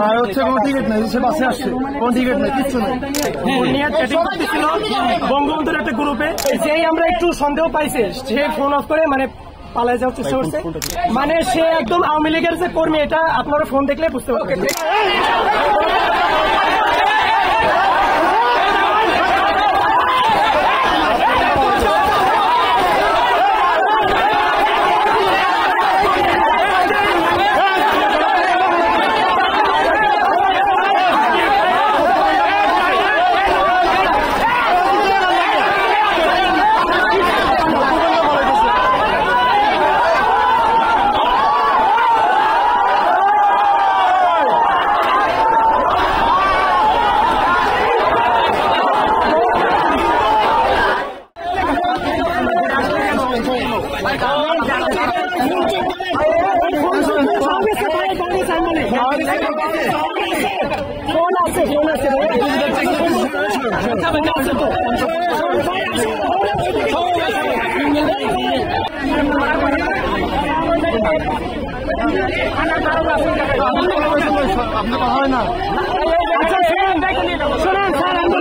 আর হচ্ছে কোনো টিকিট নেই, সে বাসে আসছে, কোনো টিকিট নেই, কিচ্ছু নেই। বঙ্গবন্ধুর একটা গ্রুপে যেই আমরা একটু সন্দেহ পাইছে সে ফোন অফ করে মানে পালায় যাওয়ার চেষ্টা করছে। মানে সে একদম আওয়ামী লীগের যে কর্মী, এটা আপনারা ফোন দেখলে বুঝতে পারবেন।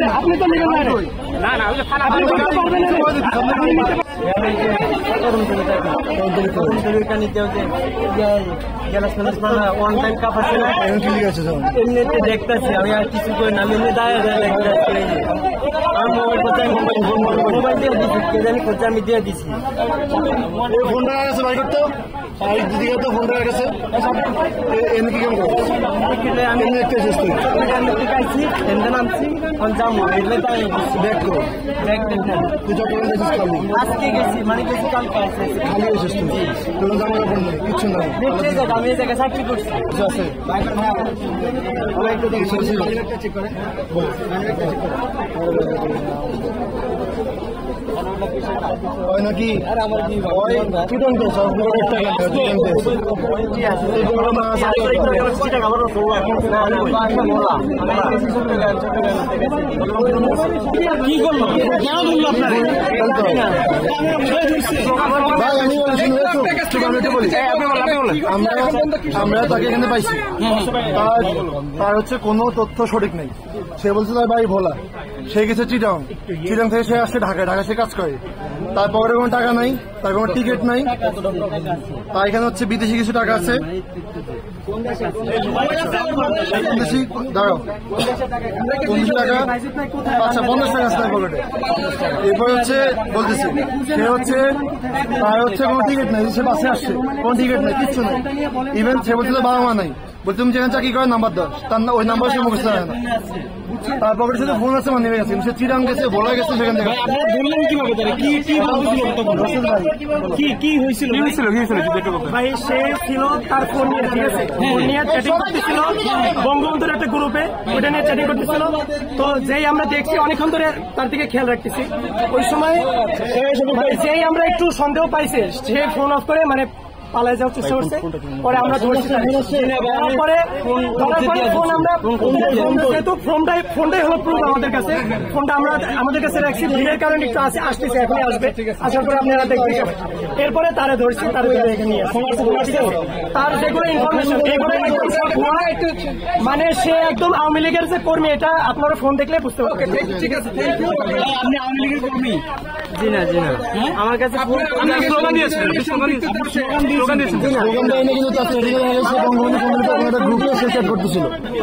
আপনি তো এমনিতে দেখতেছি আমি আর কিছু করে না, এমনি দাঁড়িয়ে দেখতেছি মোবাইল দিয়ে দিচ্ছি, কে জানি করছে, আমি দিয়ে দিচ্ছি। ফোনটা গেছে বাই করতো দিদিকে তো ফোনটা গেছে এমনি কি কেমন আমি আইছি এমনি নামছি যাবো এগুলো তাই ব্যাক করো তুই যখন গেছিস খালি আজকে গেছি, মানে গেছি কালকে খালি হয়েছিস তুমি কোনো জামার ফোন নেই, কিচ্ছু নাই। আমি এই জায়গায় চাকরি করছি আছে একটু দেখি চেক করে হয় নাকি কি করলো কেন বললো আমরা তাকে এখানে পাইছি, তার হচ্ছে কোনো তথ্য সঠিক নেই। সে বলছে তার ভাই ভোলা, সে গেছে চিটাং থেকে সে আসছে ঢাকায়, সে কাজ করে, তার পকেটে কোনো টাকা নাই, তার কোনো টিকিট নাই, তার এখানে হচ্ছে বিদেশি কিছু টাকা আছে। দাঁড়াও 50 টাকা, আচ্ছা 50 টাকা আছে তার পকেটে। এরপর হচ্ছে বলতেছি সে হচ্ছে তার হচ্ছে কোনো টিকিট নেই, সে বাসে আসছে, কোনো টিকিট নেই, কিচ্ছু নেই। ইভেন সে বলছে বাবা মা নাই, বলছে তুমি যেখানে চাকরি করার নাম্বার দাও, তার ওই নাম্বার সে মুখস্থ হয় না। তার পকেটে সাথে ফোন আছে, মানে গেছে, সে চিরাং গেছে, ভোলা গেছে, সেখান থেকে ভাই সে ছিল তার ফোন নিয়ে, ঠিক আছে, ফোন নিয়ে চ্যাটিং করতেছিল বঙ্গবন্ধুর একটা গ্রুপে, ওইটা নিয়ে চ্যাটিং করতেছিল। তো যেই আমরা দেখছি অনেকক্ষণ ধরে তার দিকে খেয়াল রাখতেছি, ওই সময় যেই আমরা একটু সন্দেহ পাইছে সে ফোন অফ করে মানে পালায় যাওয়ার চেষ্টা করছে। পরে আমরা ধরছি, ফোন আমরা যেহেতু ফোনটাই হলো প্রুফ আমাদের কাছে, ফোনটা আমরা আমাদের কাছে রাখছি, ভিড়ের কারণে একটু আসতেছে, এখনই আসবে, আসার পরে আপনারা দেখবেন। এরপরে তারা ধরছি, তারা নিয়ে তার যেগুলো ইনফরমেশন মানে সে একদম আওয়ামী লীগের যে কর্মী, এটা আপনারা ফোন দেখলে বুঝতে পারবেন। ঠিক আছে, আপনি আওয়ামী লীগের কর্মী? জি না আমার কাছে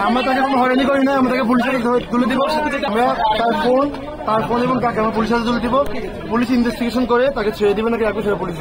আমরা তাকে কোনো হয়রানি করি না, আমরা তাকে পুলিশের তুলে দিব, আমরা তার ফোন এবং কাকে আমরা পুলিশের তুলে দিব, পুলিশ ইনভেস্টিগেশন করে তাকে ছেড়ে দিবে নাকি রাখবে সেটা পুলিশ।